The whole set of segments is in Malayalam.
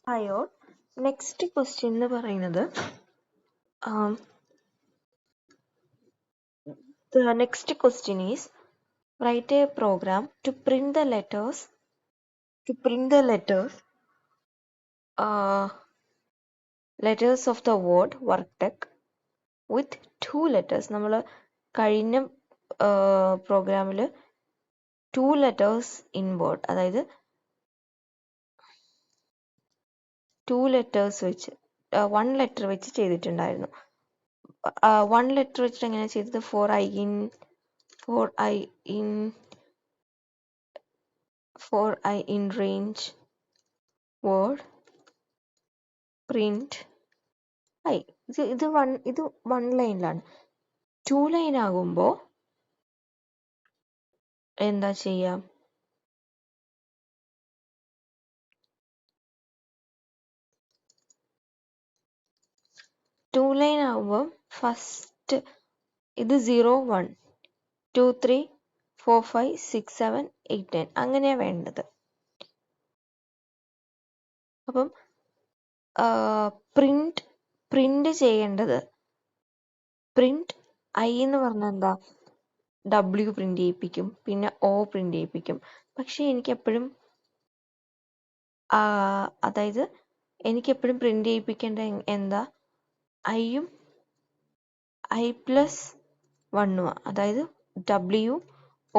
Hi all. Next question എന്ന് പറയുന്നത് the next question is write a program to print the letters letters of the word worktech with two letters. നമ്മൾ കഴിഞ്ഞ പ്രോഗ്രാമിൽ two letters in word, അതായത് two letters വെച്ച് one letter വെച്ച് ചെയ്തിട്ടുണ്ടായിരുന്നു. one letter വെച്ചിട്ട് എങ്ങനെ ചെയ്തത്? for I in range word print I. ഇത് one ലൈനിലാണ്. two ലൈൻ ആകുമ്പോ എന്താ ചെയ്യാം? two ലൈൻ ആകുമ്പോ ഫസ്റ്റ് ഇത് 0 1 2 3 4 5 6 7 8 9 അങ്ങനെയാ വേണ്ടത്. അപ്പം പ്രിന്റ് ചെയ്യേണ്ടത് പ്രിന്റ് ഐ എന്ന് പറഞ്ഞാൽ എന്താ? W പ്രിന്റ് ചെയ്യിപ്പിക്കും, പിന്നെ O പ്രിന്റ് ചെയ്യിപ്പിക്കും. പക്ഷെ എനിക്കെപ്പോഴും അതായത് എനിക്കെപ്പോഴും പ്രിന്റ് ചെയ്യിപ്പിക്കേണ്ട എന്താ? ഐയും I+1 അതായത് W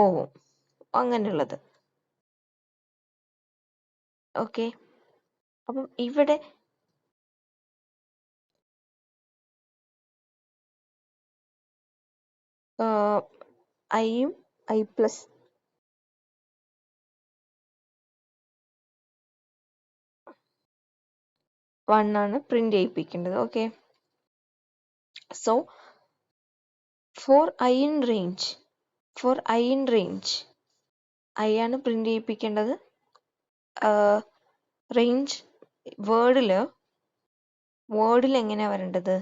O അങ്ങനെയുള്ളത്. ഓക്കെ, അപ്പം ഇവിടെ ഐയും I+1 ആണ് പ്രിന്റ് ചെയ്യിപ്പിക്കേണ്ടത്. Okay, so for I in range I ആണ് പ്രിന്റ് ചെയ്യിപ്പിക്കേണ്ടത്. റേഞ്ച് വേർഡിൽ എങ്ങനെയാ വരേണ്ടത്?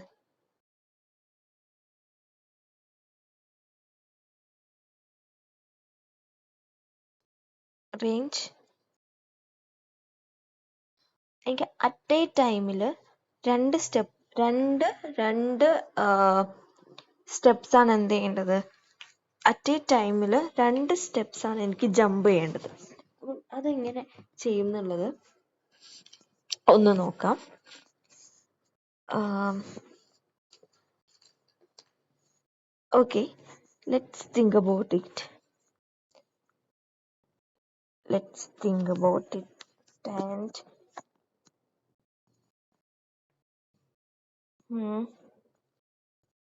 റേഞ്ച് എനിക്ക് അറ്റ് എ ടൈമിൽ രണ്ട് സ്റ്റെപ്സ് ആണ് എന്ത് ചെയ്യേണ്ടത്? അറ്റ് എ ടൈമിൽ രണ്ട് സ്റ്റെപ്സ് ആണ് എനിക്ക് ജമ്പ് ചെയ്യേണ്ടത്. അപ്പം അതെങ്ങനെ ചെയ്യും എന്നുള്ളത് ഒന്ന് നോക്കാം. Okay, let's think about it. And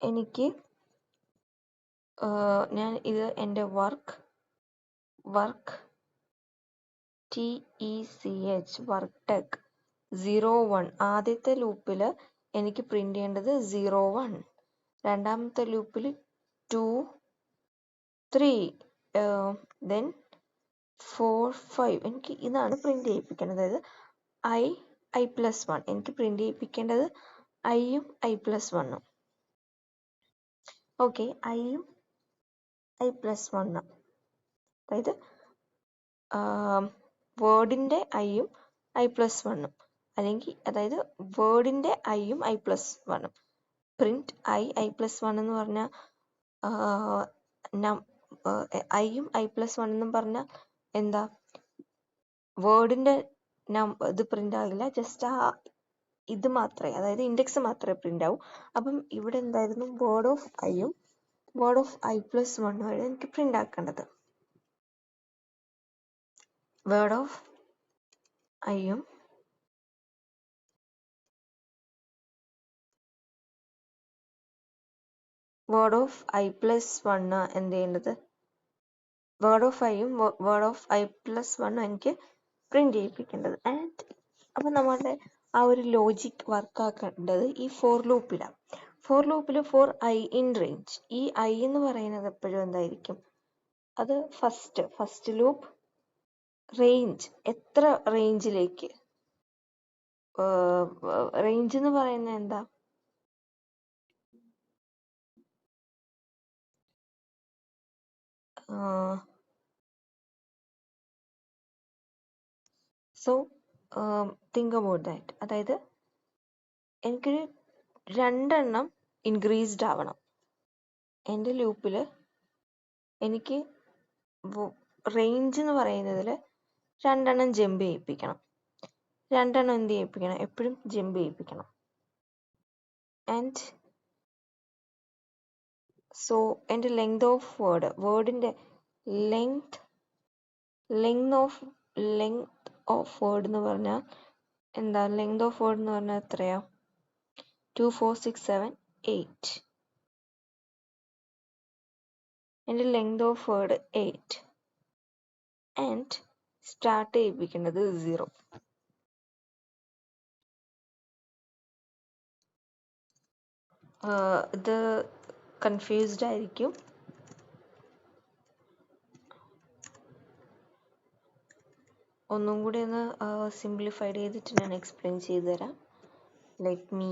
എനിക്ക് ഞാൻ ഇത് എൻ്റെ വർക്ക് TECH വർക്ക്ടെക് 01 ആദ്യത്തെ ലൂപ്പിൽ എനിക്ക് പ്രിന്റ് ചെയ്യേണ്ടത് 01, രണ്ടാമത്തെ ലൂപ്പിൽ 2 3 then 4 5 എനിക്ക് ഇതാണ് പ്രിന്റ് ചെയ്യിപ്പിക്കേണ്ടത്. അതായത് I+1 എനിക്ക് പ്രിന്റ് ചെയ്യിപ്പിക്കേണ്ടത് ഐയും I+1. ഓക്കെ, ഐയും I+1, അതായത് വേർഡിന്റെ ഐയും I+1, അല്ലെങ്കിൽ അതായത് വേർഡിന്റെ ഐയും I+1. പ്രിന്റ് I+1 എന്ന് പറഞ്ഞാൽ ഐയും I+1 എന്നും പറഞ്ഞാൽ എന്താ? വേർഡിന്റെ ഇത് പ്രിന്റ് ആകില്ല, ജസ്റ്റ് ഇത് മാത്രമേ, അതായത് ഇൻഡെക്സ് മാത്രമേ പ്രിന്റ് ആവൂ. അപ്പം ഇവിടെ എന്തായിരുന്നു? വേർഡ് ഓഫ് ഐയും വേർഡ് ഓഫ് I+1 വരെ എനിക്ക് പ്രിന്റ് ആക്കേണ്ടത്. വേർഡ് ഓഫ് ഐയും വേർഡ് ഓഫ് I+1 എന്ത് ചെയ്യേണ്ടത്? വേർഡ് ഓഫ് ഐയും വേർഡ് ഓഫ് I+1 എനിക്ക് പ്രിന്റ് ചെയ്യിപ്പിക്കേണ്ടത്. ആൻഡ് അപ്പം നമ്മളുടെ ആ ഒരു ലോജിക് വർക്ക് ആക്കേണ്ടത് ഈ ഫോർ ലൂപ്പിലാണ്. For I in range. ഈ I എന്ന് പറയുന്നത് എപ്പോഴും എന്തായിരിക്കും? അത് ഫസ്റ്റ് ലൂപ്പ് റേഞ്ച്, എത്ര റേഞ്ചിലേക്ക്? റേഞ്ച് എന്ന് പറയുന്നത് എന്താ? So think about that. അതായത് എനിക്കൊരു 2 എണ്ണം ഇൻക്രീസ്ഡ് ആവണം. എൻ്റെ ലൂപ്പിൽ എനിക്ക് റേഞ്ച് എന്ന് പറയുന്നതിൽ 2 എണ്ണം ജമ്പ് ചെയ്യിപ്പിക്കണം. 2 എണ്ണം എന്ത് ചെയ്യിപ്പിക്കണം? എപ്പോഴും ജമ്പ് ചെയ്യിപ്പിക്കണം. ആൻഡ് സോ എൻ്റെ ലെങ്ത് ഓഫ് വേർഡിൻ്റെ ലെങ്ത് ഓഫ് വേർഡ് എന്ന് പറഞ്ഞാൽ എന്താ? ലെങ്ത് ഓഫ് വേർഡ് എന്ന് പറഞ്ഞാൽ എത്രയാ? 2 4 6 7 8. എൻ്റെ length of word 8 and start ചെയ്യിപ്പിക്കേണ്ടത് 0. ഇത് കൺഫ്യൂസ്ഡ് ആയിരിക്കും. ഒന്നും കൂടി ഒന്ന് സിംപ്ലിഫൈഡ് ചെയ്തിട്ട് ഞാൻ എക്സ്പ്ലെയിൻ ചെയ്തു തരാം. ലെറ്റ് മീ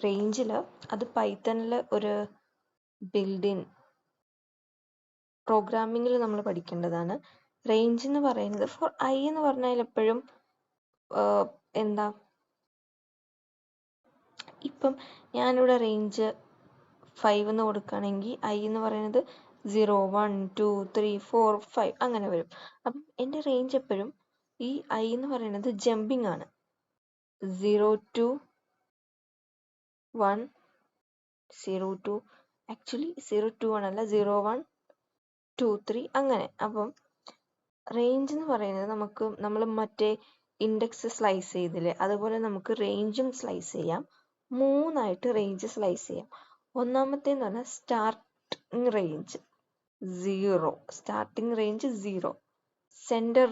റേഞ്ചിൽ അത് പൈത്തണിൽ ഒരു ബിൽഡിൻ പ്രോഗ്രാമിങ്ങിൽ നമ്മൾ പഠിക്കേണ്ടതാണ്. റേഞ്ച് എന്ന് പറയുന്നത് ഫോർ ഐ എന്ന് പറഞ്ഞാൽ എപ്പോഴും എന്താ? ഇപ്പം ഞാനിവിടെ റേഞ്ച് 5 എന്ന് കൊടുക്കുകയാണെങ്കിൽ ഐ എന്ന് പറയുന്നത് 0 1 2 3 4 5 അങ്ങനെ വരും. അപ്പം എൻ്റെ റേഞ്ച് എപ്പോഴും ഈ ഐ എന്ന് പറയുന്നത് ജമ്പിങ് ആണ്. 0 to 1 0 to ആക്ച്വലി 0 to 1 അല്ല 0 1 2 3 അങ്ങനെ. അപ്പം റേഞ്ച് എന്ന് പറയുന്നത് നമ്മൾ മറ്റേ ഇൻഡെക്സ് സ്ലൈസ് ചെയ്തില്ലേ, അതുപോലെ നമുക്ക് റേഞ്ചും സ്ലൈസ് ചെയ്യാം. 3 ആയിട്ട് റേഞ്ച് സ്ലൈസ് ചെയ്യാം. ഒന്നാമത്തേന്ന് പറഞ്ഞാൽ starting range 0, starting range 0. Centre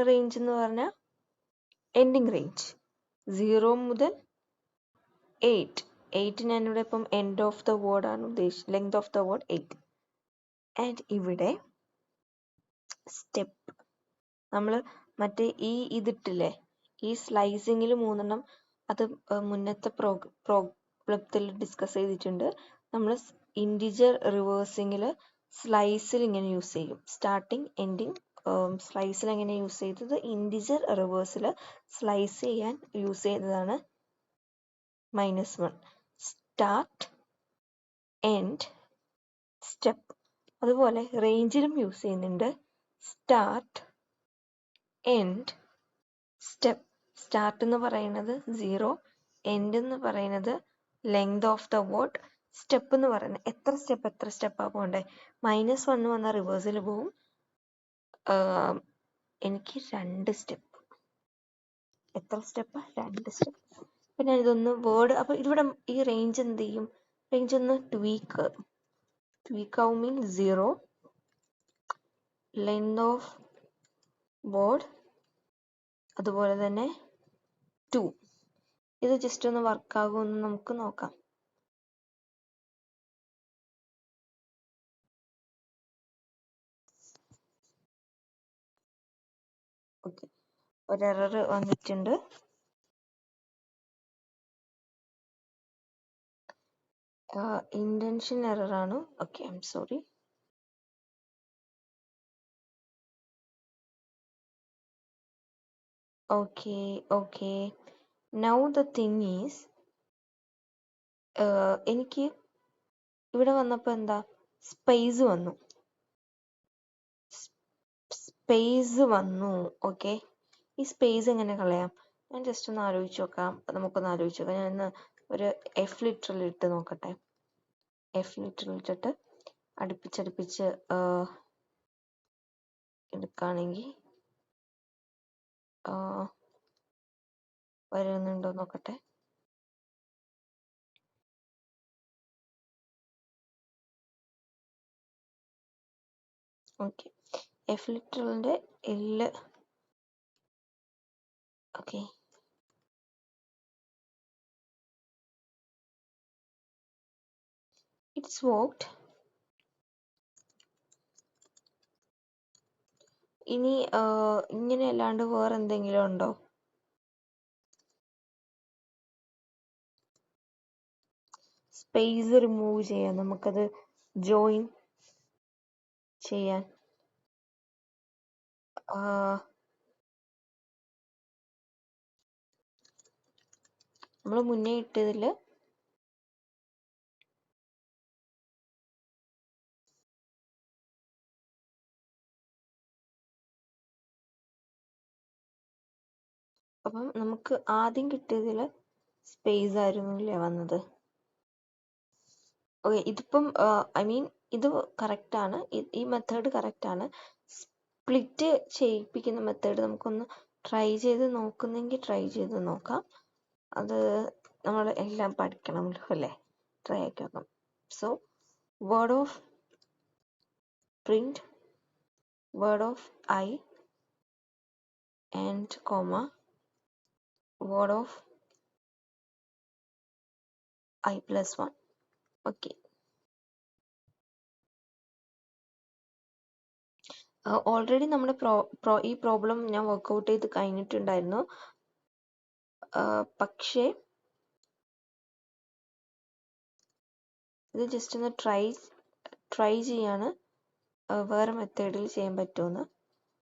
range എന്ന് പറഞ്ഞാൽ എൻഡിങ് റേഞ്ച് 0 മുതൽ 8 ഞാനിവിടെ ഇപ്പം എൻഡ് ഓഫ് ദ വേർഡ് ആണ് ഉദ്ദേശിച്ചത്. Length of the word 8. And ഇവിടെ സ്റ്റെപ്പ് നമ്മൾ മറ്റേ ഇതിട്ടില്ലേ, ഈ സ്ലൈസിങ്ങിൽ 3 എണ്ണം, അത് മുന്നത്തെ പ്രോബ്ലത്തിൽ ഡിസ്കസ് ചെയ്തിട്ടുണ്ട്. നമ്മൾ ഇൻറ്റിജർ റിവേഴ്സിങ്ങിൽ സ്ലൈസിൽ ഇങ്ങനെ യൂസ് ചെയ്യും. സ്റ്റാർട്ടിങ് എൻഡിങ് സ്ലൈസിൽ എങ്ങനെ യൂസ് ചെയ്തത്? ഇൻറ്റിജർ റിവേഴ്സിൽ സ്ലൈസ് ചെയ്യാൻ യൂസ് ചെയ്തതാണ് -1. Start end step. അതുപോലെ റേഞ്ചിലും യൂസ് ചെയ്യുന്നുണ്ട്. Start end step. സ്റ്റാർട്ട് എന്ന് പറയുന്നത് 0, എൻഡ് എന്ന് പറയുന്നത് length of the word, step എന്ന് പറയുന്നത് എത്ര സ്റ്റെപ്പാ പോകണ്ടേ. -1 വന്നാൽ റിവേഴ്സിൽ പോവും. എനിക്ക് 2 സ്റ്റെപ്പ്. എത്ര സ്റ്റെപ്പാ? 2 സ്റ്റെപ്പ്. പിന്നെ ഇതൊന്ന് വേർഡ്, അപ്പൊ ഇവിടെ ഈ റേഞ്ച് എന്ത് ചെയ്യും? റേഞ്ച് ഒന്ന് ട്വീക്ക് ആവും. മീൻ 0 ലെങ്ത് ഓഫ് വേർഡ്, അതുപോലെ തന്നെ 2. ഇത് ജസ്റ്റ് ഒന്ന് വർക്കാകുമെന്ന് നമുക്ക് നോക്കാം. ഓക്കെ, ഒരു എറർ വന്നിട്ടുണ്ട്. ഇന്റൻഷൻ എറർ ആണ്. Okay, I am sorry. Okay now the thing is, എനിക്ക് ഇവിടെ വന്നപ്പോൾ എന്താ? സ്പേസ് വന്നു. ഓക്കെ, ഈ സ്പേസ് എങ്ങനെ കളയാം? ഞാൻ ജസ്റ്റ് ഒന്ന് ആലോചിച്ച് നോക്കാം. നമുക്കൊന്ന് ആലോചിച്ച് നോക്കാം. ഞാൻ ഒരു എഫ് ലിറ്ററിൽ ഇട്ട് നോക്കട്ടെ. എഫ് ലിറ്ററിൽ ഇട്ടിട്ട് അടുപ്പിച്ചടുപ്പിച്ച് എടുക്കുകയാണെങ്കിൽ വരുന്നുണ്ടോ നോക്കട്ടെ. ഓക്കെ, എഫ് ലിറ്ററിന്റെ എല്ല്. Okay, it's worked. ഇനി ഇങ്ങനെ അല്ലാണ്ട് വേറെ എന്തെങ്കിലും ഉണ്ടോ? സ്പേസ് റിമൂവ് ചെയ്യാം. നമുക്കത് ജോയിൻ ചെയ്യാൻ? നമ്മൾ മുന്നേ ഇട്ടതിൽ അപ്പം നമുക്ക് ആദ്യം കിട്ടിയതിൽ സ്പേസ് ആയിരുന്നില്ലേ വന്നത്? ഓക്കെ, ഇതിപ്പം ഐ മീൻ ഇത് കറക്റ്റാണ്, ഈ മെത്തേഡ് കറക്റ്റാണ്. സ്പ്ലിറ്റ് ചെയ്യിപ്പിക്കുന്ന മെത്തേഡ് നമുക്കൊന്ന് ട്രൈ ചെയ്ത് നോക്കുന്നെങ്കിൽ ട്രൈ ചെയ്ത് നോക്കാം. അത് നമ്മൾ എല്ലാം പഠിക്കണമല്ലോ അല്ലേ? ട്രൈ ആക്കി നോക്കാം. So word of print word of I and comma word of I plus 1. Okay. Already നമ്മുടെ ഈ പ്രോബ്ലം ഞാൻ വർക്ക്ഔട്ട് ചെയ്ത് കഴിഞ്ഞിട്ടുണ്ടായിരുന്നു. പക്ഷേ ഇത് ജസ്റ്റ് ഒന്ന് ട്രൈ ചെയ്യാണ് വേറെ മെത്തേഡിൽ ചെയ്യാൻ പറ്റുമെന്ന്.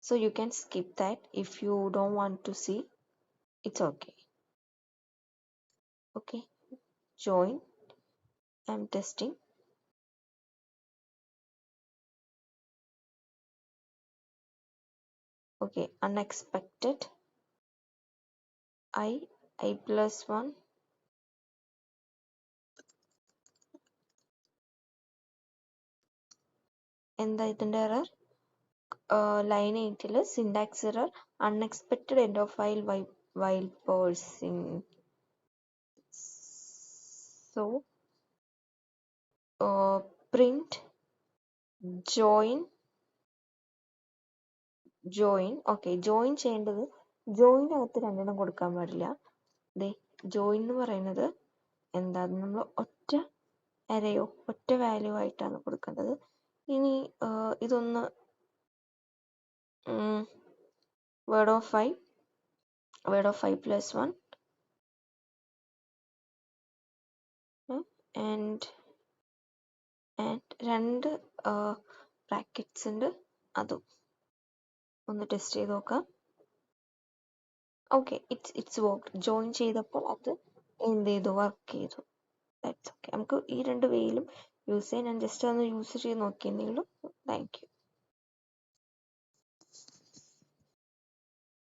So you can skip that if you don't want to see. It's okay. Okay, join. I'm testing. Okay, unexpected I plus 1. എന്താ ഇതിൻ്റെ error? Line 8 syntax error, unexpected end of file while pursuing. So print join. Okay, join ചെയ്യേണ്ടത് ജോയിനകത്ത് രണ്ടെണ്ണം കൊടുക്കാൻ പാടില്ല. ജോയിൻ എന്ന് പറയുന്നത് എന്താ, നമ്മൾ ഒറ്റ അരയോ ഒറ്റ വാല്യൂ ആയിട്ടാണ് കൊടുക്കേണ്ടത്. ഇനി ഇതൊന്ന് word of I plus 1 and രണ്ട് ബ്രാക്കറ്റ്സ് ഉണ്ട്, അതും ഒന്ന് ടെസ്റ്റ് ചെയ്ത് നോക്കാം. Okay, it's work. ജോയിൻ ചെയ്തപ്പോൾ അത് എന്ത് ചെയ്തു, വർക്ക് ചെയ്തു. That's okay. നമുക്ക് ഈ രണ്ട് വേയിലും യൂസ് ചെയ്യാൻ, ഞാൻ ജസ്റ്റ് ഒന്ന് യൂസ് ചെയ്ത് നോക്കിയെന്നേ ഉള്ളൂ. Thank you.